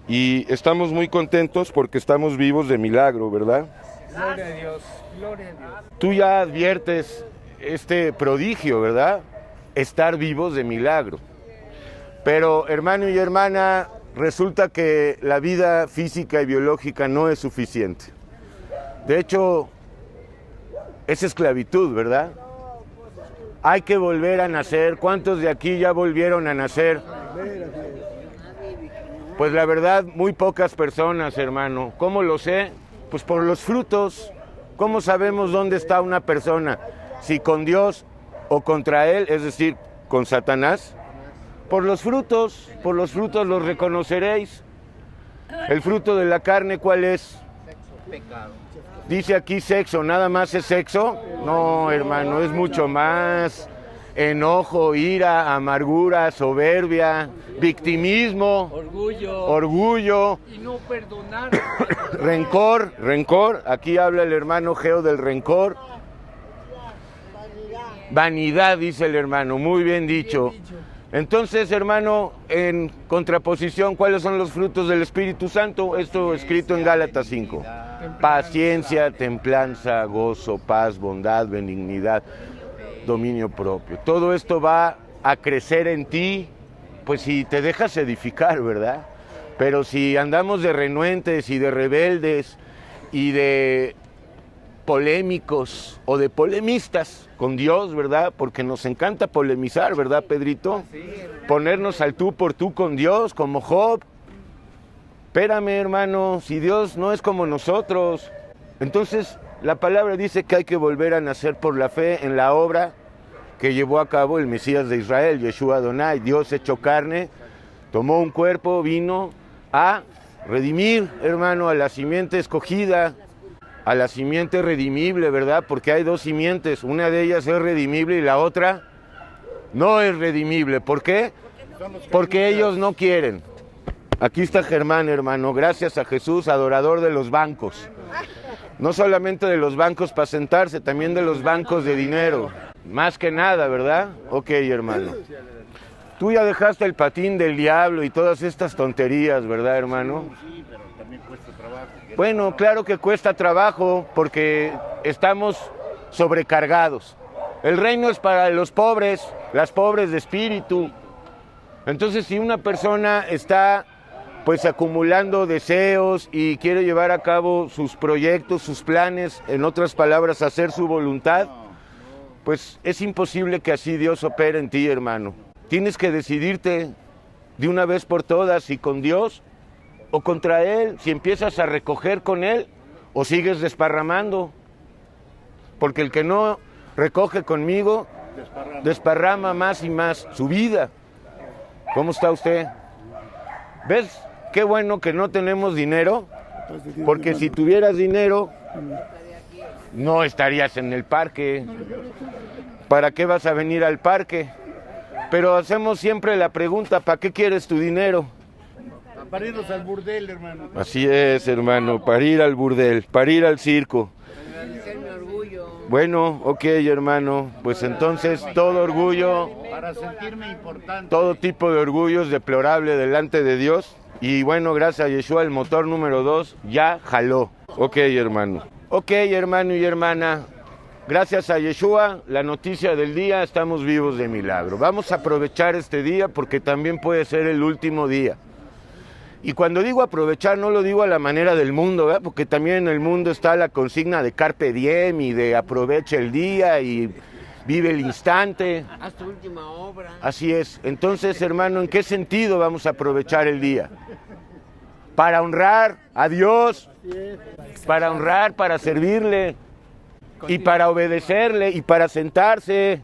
Y estamos muy contentos porque estamos vivos de milagro, ¿verdad? Gloria a Dios, gloria a Dios. Tú ya adviertes este prodigio, ¿verdad? Estar vivos de milagro. Pero, hermano y hermana, resulta que la vida física y biológica no es suficiente. De hecho, es esclavitud, ¿verdad? Hay que volver a nacer. ¿Cuántos de aquí ya volvieron a nacer? Pues la verdad, muy pocas personas, hermano. ¿Cómo lo sé? Pues por los frutos. ¿Cómo sabemos dónde está una persona? Si con Dios o contra Él, es decir, con Satanás. Por los frutos los reconoceréis. El fruto de la carne, ¿cuál es? Pecado. Dice aquí sexo, ¿nada más es sexo? No, hermano, es mucho más. Enojo, ira, amargura, soberbia, victimismo, orgullo, y no perdonar. rencor, aquí habla el hermano Geo del rencor. Vanidad, dice el hermano, muy bien dicho. Entonces, hermano, en contraposición, ¿cuáles son los frutos del Espíritu Santo? Esto escrito en Gálatas 5. Paciencia, templanza, gozo, paz, bondad, benignidad, dominio propio. Todo esto va a crecer en ti, pues si te dejas edificar, ¿verdad? Pero si andamos de renuentes y de rebeldes y de polémicos o de polemistas con Dios, ¿verdad? Porque nos encanta polemizar, ¿verdad, Pedrito? Ponernos al tú por tú con Dios, como Job. Espérame, hermano, si Dios no es como nosotros. Entonces, la palabra dice que hay que volver a nacer por la fe en la obra que llevó a cabo el Mesías de Israel, Yeshua Adonai. Dios hecho carne, tomó un cuerpo, vino a redimir, hermano, a la simiente escogida, a la simiente redimible, ¿verdad? Porque hay dos simientes, una de ellas es redimible y la otra no es redimible. ¿Por qué? Porque ellos no quieren. Aquí está Germán, hermano, gracias a Jesús, adorador de los bancos. No solamente de los bancos para sentarse, también de los bancos de dinero. Más que nada, ¿verdad? Ok, hermano. Tú ya dejaste el patín del diablo y todas estas tonterías, ¿verdad, hermano? Sí, pero también cuesta trabajo. Bueno, claro que cuesta trabajo porque estamos sobrecargados. El reino es para los pobres, las pobres de espíritu. Entonces, si una persona está pues acumulando deseos y quiere llevar a cabo sus proyectos, sus planes, en otras palabras, hacer su voluntad, pues es imposible que así Dios opere en ti, hermano. Tienes que decidirte de una vez por todas si con Dios o contra Él, si empiezas a recoger con Él o sigues desparramando. Porque el que no recoge conmigo, desparrama más y más su vida. ¿Cómo está usted? ¿Ves? Qué bueno que no tenemos dinero, porque si tuvieras dinero, no estarías en el parque. ¿Para qué vas a venir al parque? Pero hacemos siempre la pregunta, ¿para qué quieres tu dinero? Para irnos al burdel, hermano. Así es, hermano, para ir al burdel, para ir al circo. Bueno, ok, hermano, pues entonces todo orgullo, Para sentirme importante. todo tipo de orgullo es deplorable delante de Dios. Y bueno, gracias a Yeshua, el motor número 2 ya jaló. Ok, hermano. Ok, hermano y hermana, gracias a Yeshua, la noticia del día, estamos vivos de milagro. Vamos a aprovechar este día porque también puede ser el último día. Y cuando digo aprovechar, no lo digo a la manera del mundo, ¿verdad? Porque también en el mundo está la consigna de carpe diem y de aprovecha el día y vive el instante. Haz tu última obra. Así es. Entonces, hermano, ¿en qué sentido vamos a aprovechar el día? Para honrar a Dios, para honrar, para servirle y para obedecerle y para sentarse.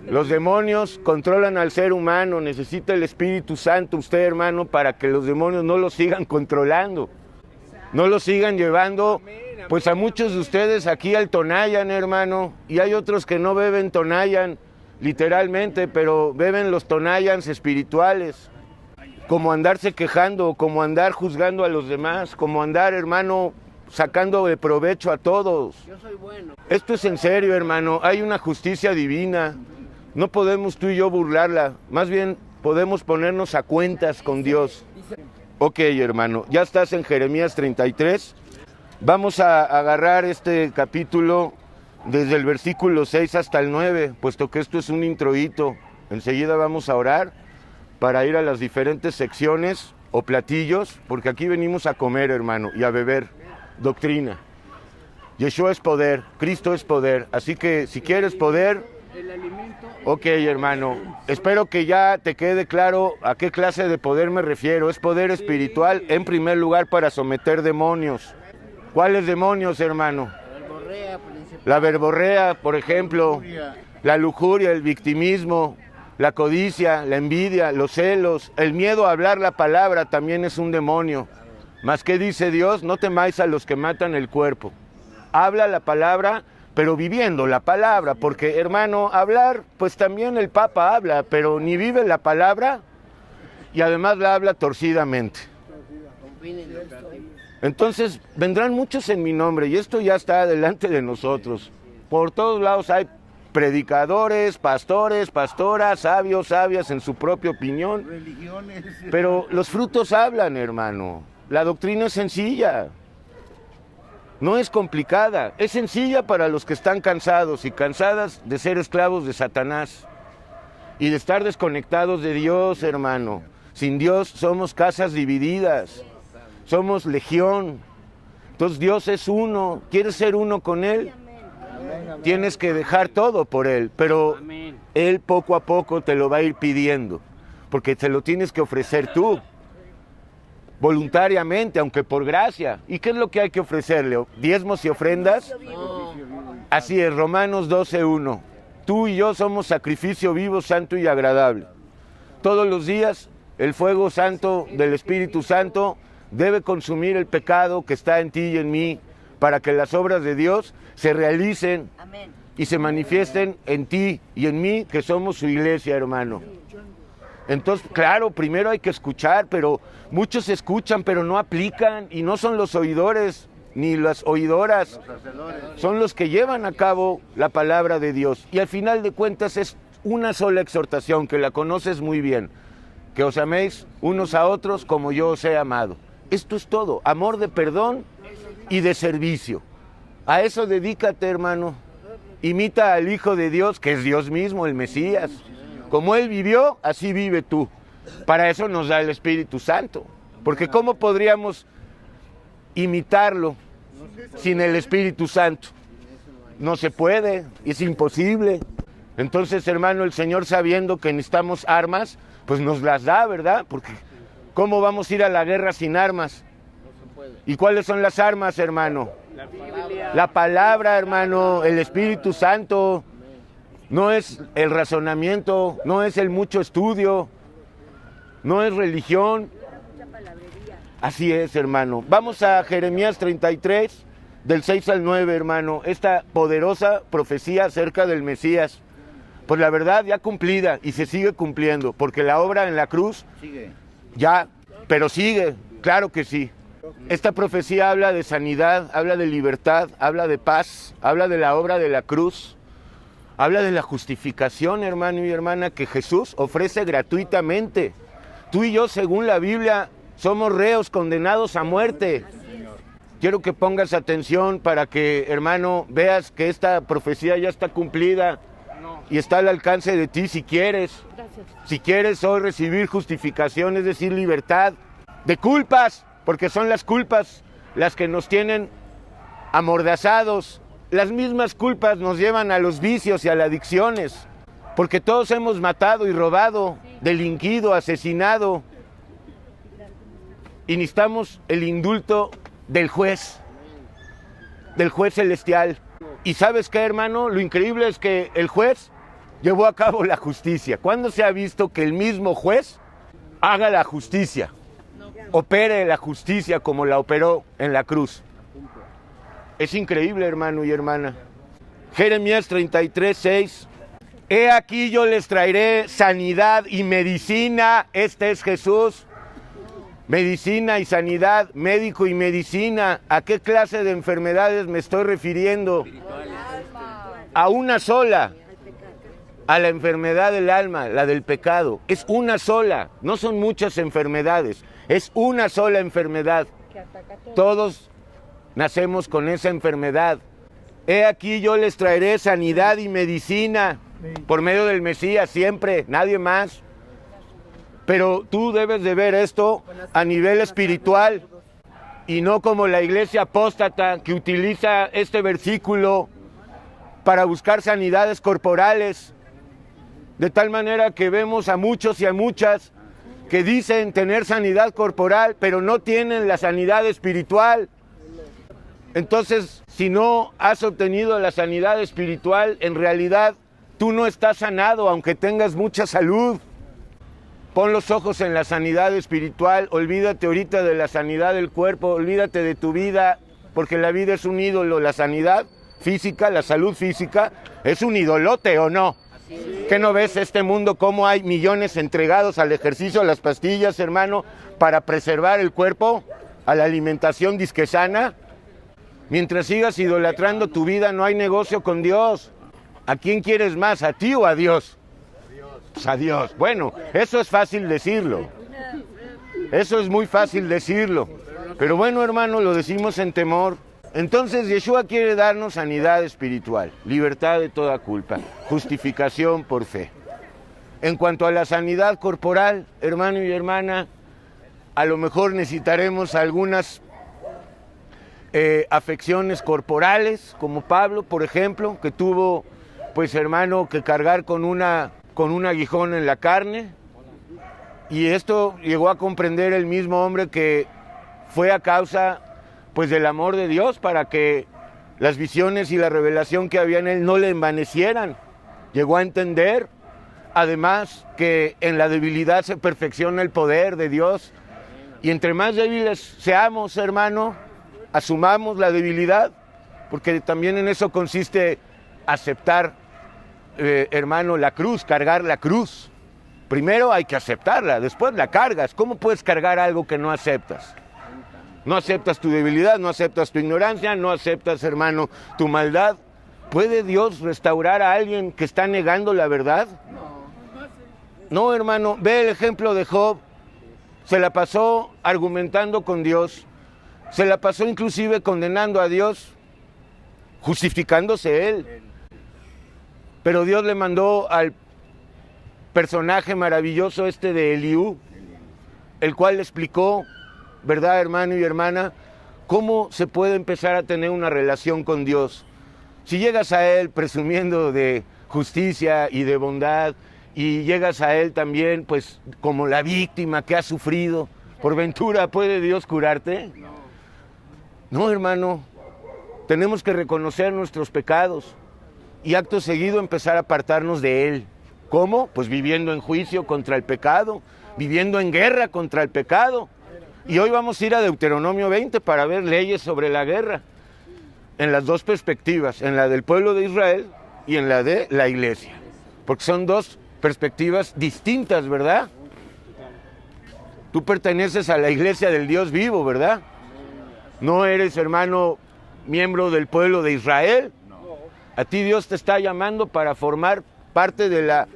Los demonios controlan al ser humano, necesita el Espíritu Santo usted, hermano, para que los demonios no lo sigan controlando, no lo sigan llevando, pues a muchos de ustedes aquí al Tonayan, hermano, y hay otros que no beben Tonayan, literalmente, pero beben los Tonayans espirituales, como andarse quejando, como andar juzgando a los demás, como andar, hermano, sacando de provecho a todos. Yo soy bueno. Esto es en serio, hermano. Hay una justicia divina. No podemos tú y yo burlarla. Más bien, podemos ponernos a cuentas con Dios. Ok, hermano, ya estás en Jeremías 33. Vamos a agarrar este capítulo desde el versículo 6 hasta el 9, puesto que esto es un introíto. Enseguida vamos a orar para ir a las diferentes secciones o platillos, porque aquí venimos a comer, hermano, y a beber doctrina. Yeshua es poder, Cristo es poder, así que si quieres poder, ok, hermano, espero que ya te quede claro a qué clase de poder me refiero. Es poder espiritual, en primer lugar, para someter demonios. ¿Cuáles demonios, hermano? La verborrea, por ejemplo, la lujuria, el victimismo, la codicia, la envidia, los celos, el miedo a hablar la palabra también es un demonio. Mas ¿qué dice Dios? No temáis a los que matan el cuerpo. Habla la palabra, pero viviendo la palabra, porque, hermano, hablar, pues también el Papa habla, pero ni vive la palabra y además la habla torcidamente. Entonces vendrán muchos en mi nombre y esto ya está delante de nosotros. Por todos lados hay predicadores, pastores, pastoras, sabios, sabias en su propia opinión. Religiones. Pero los frutos hablan, hermano. La doctrina es sencilla. No es complicada. Es sencilla para los que están cansados y cansadas de ser esclavos de Satanás y de estar desconectados de Dios, hermano. Sin Dios somos casas divididas. Somos legión. Entonces Dios es uno. ¿Quieres ser uno con Él? Tienes que dejar todo por Él, pero Él poco a poco te lo va a ir pidiendo, porque te lo tienes que ofrecer tú, voluntariamente, aunque por gracia. ¿Y qué es lo que hay que ofrecerle? ¿Diezmos y ofrendas? Así es, Romanos 12:1. Tú y yo somos sacrificio vivo, santo y agradable. Todos los días el fuego santo del Espíritu Santo debe consumir el pecado que está en ti y en mí, para que las obras de Dios se realicen y se manifiesten en ti y en mí, que somos su iglesia, hermano. Entonces, claro, primero hay que escuchar, pero muchos escuchan, pero no aplican, y no son los oidores ni las oidoras, son los que llevan a cabo la palabra de Dios. Y al final de cuentas es una sola exhortación, que la conoces muy bien: que os améis unos a otros como yo os he amado. Esto es todo, amor de perdón y de servicio. A eso dedícate, hermano. Imita al Hijo de Dios, que es Dios mismo, el Mesías. Como Él vivió, así vive tú. Para eso nos da el Espíritu Santo. Porque ¿cómo podríamos imitarlo sin el Espíritu Santo? No se puede, es imposible. Entonces, hermano, el Señor, sabiendo que necesitamos armas, pues nos las da, ¿verdad? Porque ¿cómo vamos a ir a la guerra sin armas? ¿Y cuáles son las armas, hermano? La palabra, hermano, el Espíritu Santo. No es el razonamiento, no es el mucho estudio, no es religión. Así es, hermano. Vamos a Jeremías 33, del 6 al 9, hermano. Esta poderosa profecía acerca del Mesías. Pues la verdad ya cumplida, y se sigue cumpliendo, porque la obra en la cruz ya, pero sigue, claro que sí. Esta profecía habla de sanidad, habla de libertad, habla de paz, habla de la obra de la cruz, habla de la justificación, hermano y hermana, que Jesús ofrece gratuitamente. Tú y yo, según la Biblia, somos reos condenados a muerte. Quiero que pongas atención para que, hermano, veas que esta profecía ya está cumplida y está al alcance de ti si quieres. Si quieres hoy recibir justificación, es decir, libertad de culpas, porque son las culpas las que nos tienen amordazados. Las mismas culpas nos llevan a los vicios y a las adicciones, porque todos hemos matado y robado, delinquido, asesinado, y necesitamos el indulto del juez celestial. ¿Y sabes qué, hermano? Lo increíble es que el juez llevó a cabo la justicia. ¿Cuándo se ha visto que el mismo juez haga la justicia? Opere la justicia como la operó en la cruz. Es increíble, hermano y hermana. Jeremías 33, 6. He aquí yo les traeré sanidad y medicina. Este es Jesús. Medicina y sanidad, médico y medicina. ¿A qué clase de enfermedades me estoy refiriendo? A una sola. a la enfermedad del alma, la del pecado. Es una sola, no son muchas enfermedades, es una sola enfermedad. Todos nacemos con esa enfermedad. He aquí yo les traeré sanidad y medicina por medio del Mesías siempre, nadie más. Pero tú debes de ver esto a nivel espiritual y no como la iglesia apóstata que utiliza este versículo para buscar sanidades corporales. De tal manera que vemos a muchos y a muchas que dicen tener sanidad corporal, pero no tienen la sanidad espiritual. Entonces, si no has obtenido la sanidad espiritual, en realidad tú no estás sanado, aunque tengas mucha salud. Pon los ojos en la sanidad espiritual, olvídate ahorita de la sanidad del cuerpo, olvídate de tu vida, porque la vida es un ídolo, la sanidad física, la salud física, es un idolote, ¿o no? ¿Qué no ves este mundo, cómo hay millones entregados al ejercicio, a las pastillas, hermano, para preservar el cuerpo, a la alimentación disque sana? Mientras sigas idolatrando tu vida, no hay negocio con Dios. ¿A quién quieres más, a ti o a Dios? Pues a Dios. Bueno, eso es fácil decirlo. Eso es muy fácil decirlo. Pero bueno, hermano, lo decimos en temor. Entonces, Yeshua quiere darnos sanidad espiritual, libertad de toda culpa, justificación por fe. En cuanto a la sanidad corporal, hermano y hermana, a lo mejor necesitaremos algunas afecciones corporales, como Pablo, por ejemplo, que tuvo, pues hermano, que cargar con un aguijón en la carne. Y esto llegó a comprender el mismo hombre que fue a causa pues del amor de Dios, para que las visiones y la revelación que había en él no le envanecieran. Llegó a entender, además, que en la debilidad se perfecciona el poder de Dios. Y entre más débiles seamos, hermano, asumamos la debilidad, porque también en eso consiste aceptar, hermano, la cruz, cargar la cruz. Primero hay que aceptarla, después la cargas. ¿Cómo puedes cargar algo que no aceptas? No aceptas tu debilidad, no aceptas tu ignorancia, no aceptas, hermano, tu maldad. ¿Puede Dios restaurar a alguien que está negando la verdad? No, hermano, ve el ejemplo de Job. Se la pasó argumentando con Dios, se la pasó inclusive condenando a Dios, justificándose él. Pero Dios le mandó al personaje maravilloso este de Eliú, el cual le explicó, ¿verdad, hermano y hermana? ¿Cómo se puede empezar a tener una relación con Dios? Si llegas a Él presumiendo de justicia y de bondad, y llegas a Él también, pues, como la víctima que ha sufrido, ¿por ventura puede Dios curarte? No, hermano, tenemos que reconocer nuestros pecados y acto seguido empezar a apartarnos de Él. ¿Cómo? Pues viviendo en juicio contra el pecado, viviendo en guerra contra el pecado. Y hoy vamos a ir a Deuteronomio 20 para ver leyes sobre la guerra, en las dos perspectivas, en la del pueblo de Israel y en la de la iglesia, porque son dos perspectivas distintas, ¿verdad? Tú perteneces a la iglesia del Dios vivo, ¿verdad? No eres, hermano, miembro del pueblo de Israel. A ti Dios te está llamando para formar parte de la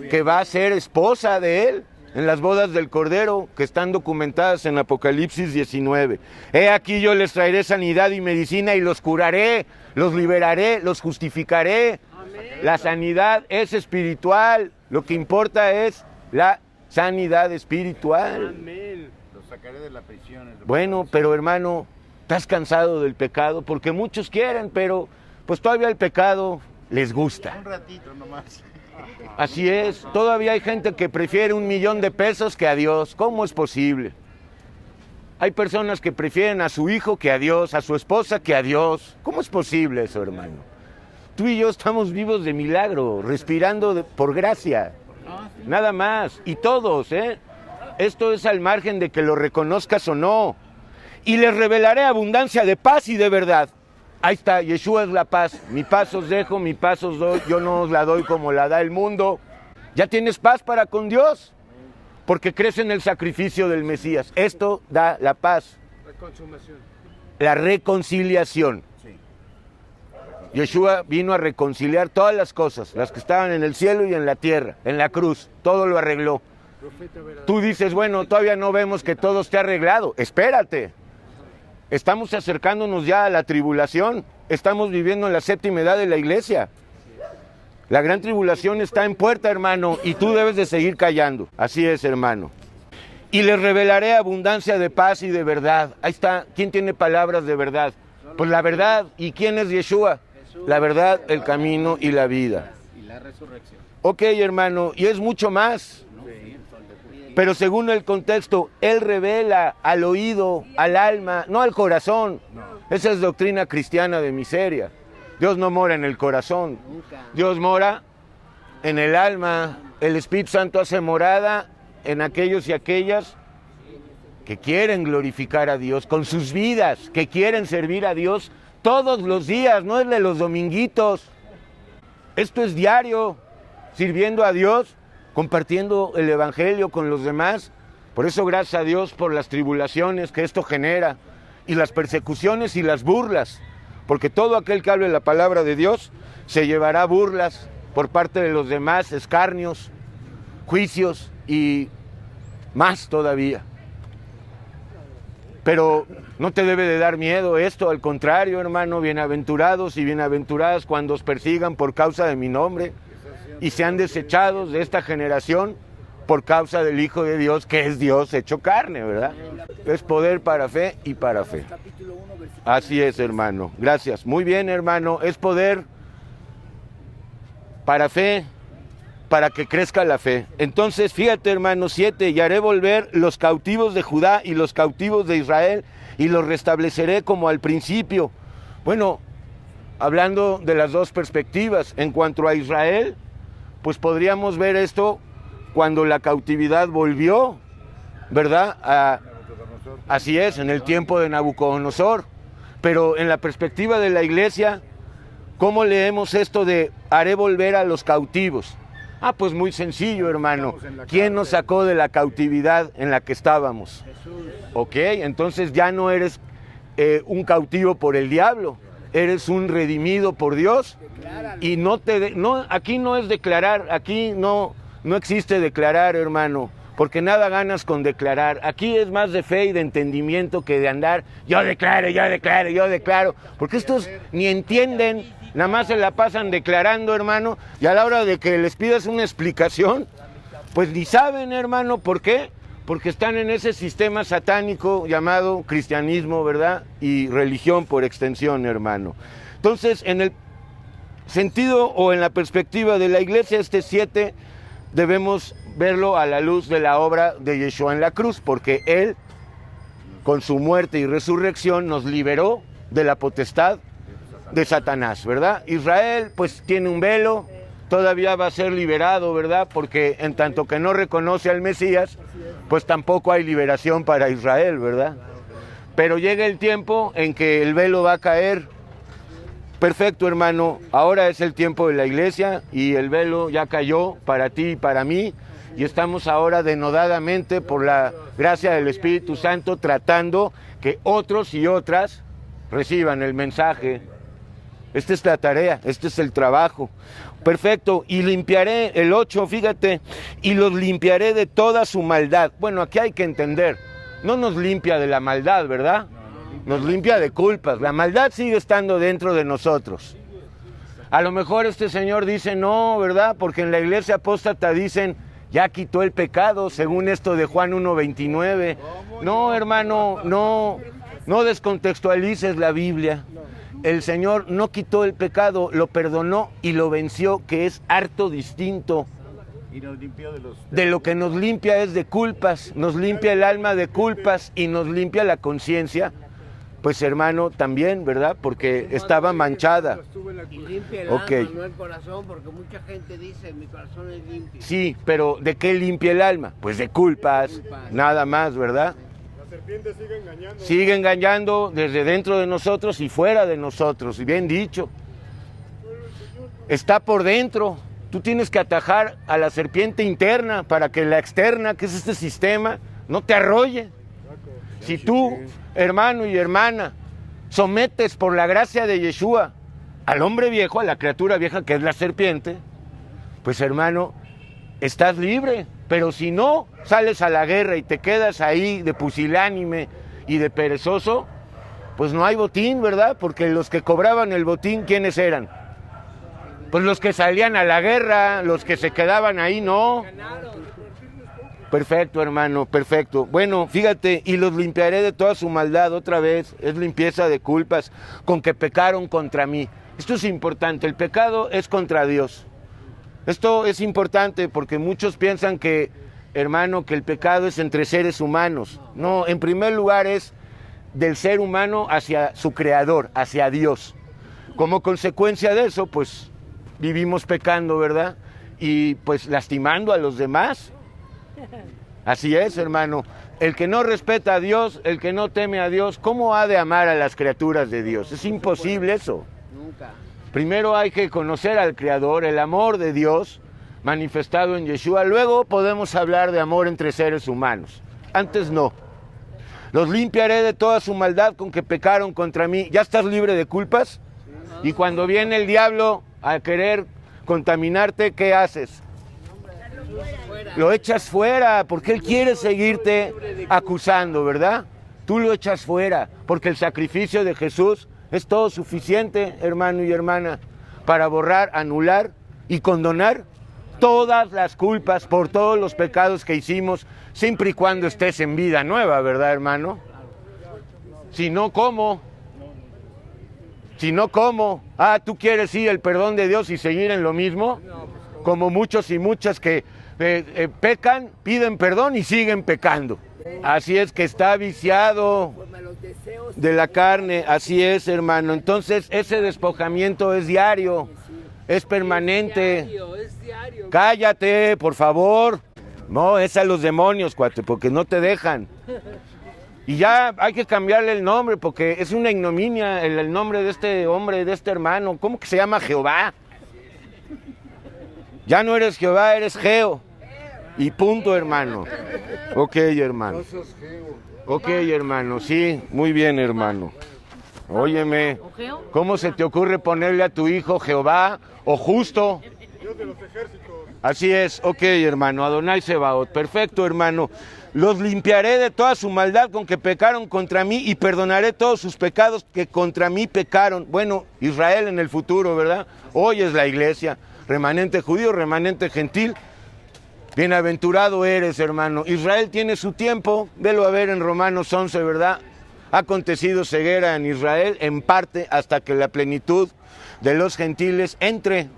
que va a ser esposa de Él en las bodas del Cordero, que están documentadas en Apocalipsis 19. He aquí yo les traeré sanidad y medicina y los curaré, los liberaré, los justificaré. Amén. La sanidad es espiritual, lo que importa es la sanidad espiritual. Amén. Los sacaré de la prisión. Bueno, pero hermano, ¿estás cansado del pecado? Porque muchos quieren, pero pues todavía el pecado les gusta. Un ratito nomás. Así es, todavía hay gente que prefiere $1,000,000 que a Dios. ¿Cómo es posible? Hay personas que prefieren a su hijo que a Dios, a su esposa que a Dios. ¿Cómo es posible eso, hermano? Tú y yo estamos vivos de milagro, respirando por gracia, nada más. Y todos, ¿eh? Esto es al margen de que lo reconozcas o no. Y les revelaré abundancia de paz y de verdad. Ahí está, Yeshua es la paz. Mi paz os dejo, mi paz os doy. Yo no os la doy como la da el mundo. Ya tienes paz para con Dios, porque crees en el sacrificio del Mesías. Esto da la paz. La reconciliación. Yeshua vino a reconciliar todas las cosas, las que estaban en el cielo y en la tierra, en la cruz, todo lo arregló. Tú dices, bueno, todavía no vemos que todo esté arreglado. Espérate, estamos acercándonos ya a la tribulación, estamos viviendo en la séptima edad de la iglesia. La gran tribulación está en puerta, hermano, y tú debes de seguir callando. Así es, hermano. Y les revelaré abundancia de paz y de verdad. Ahí está, ¿quién tiene palabras de verdad? Pues la verdad. ¿Y quién es Yeshua? La verdad, el camino y la vida. Y la resurrección. Ok, hermano, y es mucho más. Pero según el contexto, Él revela al oído, al alma, no al corazón. Esa es doctrina cristiana de miseria. Dios no mora en el corazón. Dios mora en el alma. El Espíritu Santo hace morada en aquellos y aquellas que quieren glorificar a Dios con sus vidas, que quieren servir a Dios todos los días, no es de los dominguitos. Esto es diario, sirviendo a Dios, compartiendo el Evangelio con los demás. Por eso, gracias a Dios por las tribulaciones que esto genera, y las persecuciones y las burlas, porque todo aquel que hable la palabra de Dios se llevará burlas por parte de los demás, escarnios, juicios y más todavía. Pero no te debe de dar miedo esto, al contrario, hermano, bienaventurados y bienaventuradas cuando os persigan por causa de mi nombre y sean desechados de esta generación por causa del Hijo de Dios, que es Dios hecho carne, ¿verdad? Es poder para fe y para fe. Así es, hermano. Gracias. Muy bien, hermano. Es poder para fe, para que crezca la fe. Entonces, fíjate, hermano, 7, y haré volver los cautivos de Judá y los cautivos de Israel, y los restableceré como al principio. Bueno, hablando de las dos perspectivas, en cuanto a Israel, pues podríamos ver esto cuando la cautividad volvió, ¿verdad? Así es, en el tiempo de Nabucodonosor. Pero en la perspectiva de la iglesia, ¿cómo leemos esto de haré volver a los cautivos? Pues muy sencillo, hermano. ¿Quién nos sacó de la cautividad en la que estábamos? Ok, entonces ya no eres un cautivo por el diablo, eres un redimido por Dios. Y aquí no es declarar, aquí no existe declarar, hermano, porque nada ganas con declarar. Aquí es más de fe y de entendimiento que de andar, yo declaro, porque estos ni entienden. Nada más se la pasan declarando, hermano, y a la hora de que les pidas una explicación, pues ni saben, hermano, ¿por qué? Porque están en ese sistema satánico llamado cristianismo, ¿verdad? Y religión por extensión, hermano. Entonces, en el sentido o en la perspectiva de la iglesia, este 7 debemos verlo a la luz de la obra de Yeshua en la cruz, porque Él, con su muerte y resurrección, nos liberó de la potestad de Satanás, ¿verdad? Israel pues tiene un velo, todavía va a ser liberado, ¿verdad? Porque en tanto que no reconoce al Mesías, pues tampoco hay liberación para Israel, ¿verdad? Pero llega el tiempo en que el velo va a caer. Perfecto, hermano, ahora es el tiempo de la iglesia y el velo ya cayó para ti y para mí, y estamos ahora denodadamente por la gracia del Espíritu Santo tratando que otros y otras reciban el mensaje. Esta es la tarea, este es el trabajo. Perfecto, y limpiaré, el 8, fíjate, y los limpiaré de toda su maldad. Bueno, aquí hay que entender, no nos limpia de la maldad, ¿verdad? Nos limpia de culpas. La maldad sigue estando dentro de nosotros. A lo mejor este señor dice no, ¿verdad? Porque en la iglesia apóstata dicen, ya quitó el pecado, según esto de Juan 1:29. No, hermano, no descontextualices la Biblia. El Señor no quitó el pecado, lo perdonó y lo venció, que es harto distinto. Y nos limpió de lo que nos limpia es de culpas, nos limpia el alma de culpas y nos limpia la conciencia, pues hermano también, ¿verdad? Porque estaba manchada. Y limpia el alma, no el corazón, porque mucha gente dice, mi corazón es limpio. Sí, pero ¿de qué limpia el alma? Pues de culpas, nada más, ¿verdad? La serpiente sigue engañando. Sigue engañando desde dentro de nosotros y fuera de nosotros, y bien dicho. Está por dentro. Tú tienes que atajar a la serpiente interna para que la externa, que es este sistema, no te arrolle. Si tú, hermano y hermana, sometes por la gracia de Yeshua al hombre viejo, a la criatura vieja que es la serpiente, pues hermano, estás libre. Pero si no sales a la guerra y te quedas ahí de pusilánime y de perezoso, pues no hay botín, ¿verdad? Porque los que cobraban el botín, ¿quiénes eran? Pues los que salían a la guerra, los que se quedaban ahí, no. Perfecto, hermano, perfecto. Bueno, fíjate, y los limpiaré de toda su maldad, otra vez, es limpieza de culpas, con que pecaron contra mí. Esto es importante, el pecado es contra Dios. Esto es importante porque muchos piensan que, hermano, que el pecado es entre seres humanos. No, en primer lugar es del ser humano hacia su creador, hacia Dios. Como consecuencia de eso, pues, vivimos pecando, ¿verdad? Y pues lastimando a los demás. Así es, hermano. El que no respeta a Dios, el que no teme a Dios, ¿cómo ha de amar a las criaturas de Dios? Es imposible eso. Nunca. Primero hay que conocer al Creador, el amor de Dios manifestado en Yeshua. Luego podemos hablar de amor entre seres humanos. Antes no. Los limpiaré de toda su maldad con que pecaron contra mí. ¿Ya estás libre de culpas? Y cuando viene el diablo a querer contaminarte, ¿qué haces? Lo echas fuera, porque él quiere seguirte acusando, ¿verdad? Tú lo echas fuera, porque el sacrificio de Jesús es todo suficiente, hermano y hermana, para borrar, anular y condonar todas las culpas por todos los pecados que hicimos, siempre y cuando estés en vida nueva, ¿verdad, hermano? Si no, ¿cómo? Si no, ¿cómo? Ah, ¿tú quieres ir el perdón de Dios y seguir en lo mismo? Como muchos y muchas que pecan, piden perdón y siguen pecando. Así es que está viciado de la carne, así es, hermano. Entonces ese despojamiento es diario, es permanente. Cállate, por favor. No, es a los demonios, cuate, porque no te dejan. Y ya hay que cambiarle el nombre, porque es una ignominia el nombre de este hombre, de este hermano. ¿Cómo que se llama Jehová? Ya no eres Jehová, eres Geo. Y punto, hermano. Ok, hermano. Ok, hermano, sí, muy bien, hermano. Óyeme, ¿cómo se te ocurre ponerle a tu hijo Jehová o Justo? Dios de los ejércitos. Así es, ok, hermano, Adonai Sebaot, perfecto, hermano. Los limpiaré de toda su maldad con que pecaron contra mí y perdonaré todos sus pecados que contra mí pecaron. Bueno, Israel en el futuro, ¿verdad? Hoy es la iglesia, remanente judío, remanente gentil. Bienaventurado eres, hermano. Israel tiene su tiempo, velo a ver en Romanos 11, ¿verdad? Ha acontecido ceguera en Israel, en parte, hasta que la plenitud de los gentiles entre.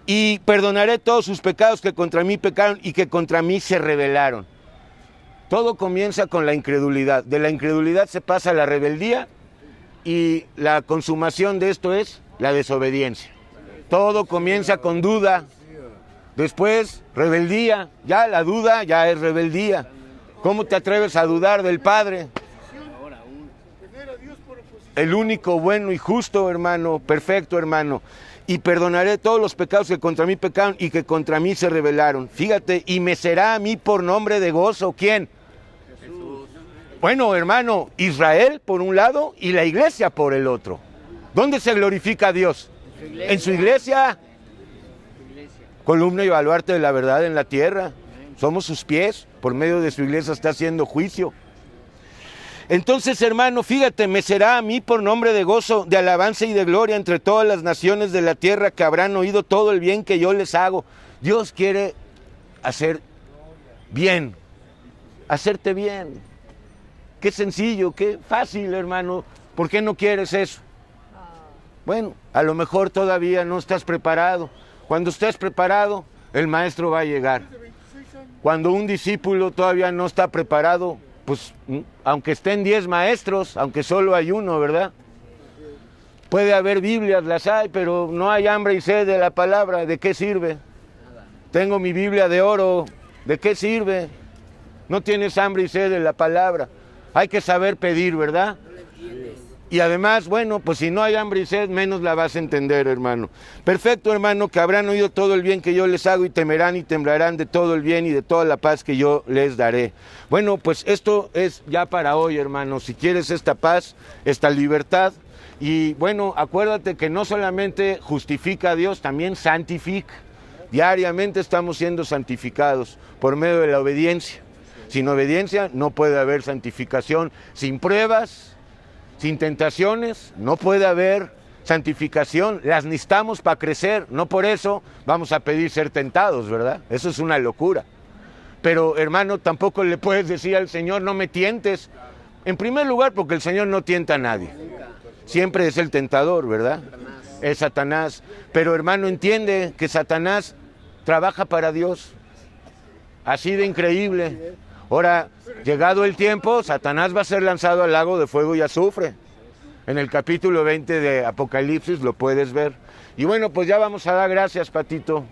Y perdonaré todos sus pecados que contra mí pecaron y que contra mí se rebelaron. Todo comienza con la incredulidad. De la incredulidad se pasa a la rebeldía y la consumación de esto es la desobediencia. Todo comienza con duda. Después, rebeldía, ya la duda ya es rebeldía. ¿Cómo te atreves a dudar del Padre? El único bueno y justo, hermano, perfecto, hermano. Y perdonaré todos los pecados que contra mí pecaron y que contra mí se rebelaron. Fíjate, y me será a mí por nombre de gozo. ¿Quién? Jesús. Bueno, hermano, Israel por un lado y la iglesia por el otro. ¿Dónde se glorifica a Dios? En su iglesia. Columna y baluarte de la verdad en la tierra. Somos sus pies, por medio de su iglesia está haciendo juicio. Entonces, hermano, fíjate, me será a mí por nombre de gozo, de alabanza y de gloria entre todas las naciones de la tierra que habrán oído todo el bien que yo les hago. Dios quiere hacer bien, hacerte bien. Qué sencillo, qué fácil, hermano. ¿Por qué no quieres eso? Bueno, a lo mejor todavía no estás preparado. Cuando estés preparado, el maestro va a llegar. Cuando un discípulo todavía no está preparado, pues aunque estén 10 maestros, aunque solo hay uno, ¿verdad? Puede haber Biblias, las hay, pero no hay hambre y sed de la palabra. ¿De qué sirve? Tengo mi Biblia de oro. ¿De qué sirve? No tienes hambre y sed de la palabra. Hay que saber pedir, ¿verdad? Y además, bueno, pues si no hay hambre y sed, menos la vas a entender, hermano. Perfecto, hermano, que habrán oído todo el bien que yo les hago y temerán y temblarán de todo el bien y de toda la paz que yo les daré. Bueno, pues esto es ya para hoy, hermano. Si quieres esta paz, esta libertad, Y bueno, acuérdate que no solamente justifica a Dios, también santifica. Diariamente estamos siendo santificados por medio de la obediencia. Sin obediencia no puede haber santificación. Sin pruebas, sin tentaciones, no puede haber santificación. Las necesitamos para crecer. No por eso vamos a pedir ser tentados, ¿verdad? Eso es una locura. Pero, hermano, tampoco le puedes decir al Señor, no me tientes. En primer lugar, porque el Señor no tienta a nadie. Siempre es el tentador, ¿verdad? Es Satanás. Pero, hermano, entiende que Satanás trabaja para Dios. Así de increíble. Ahora, llegado el tiempo, Satanás va a ser lanzado al lago de fuego y azufre. En el capítulo 20 de Apocalipsis lo puedes ver. Y bueno, pues ya vamos a dar gracias, Patito.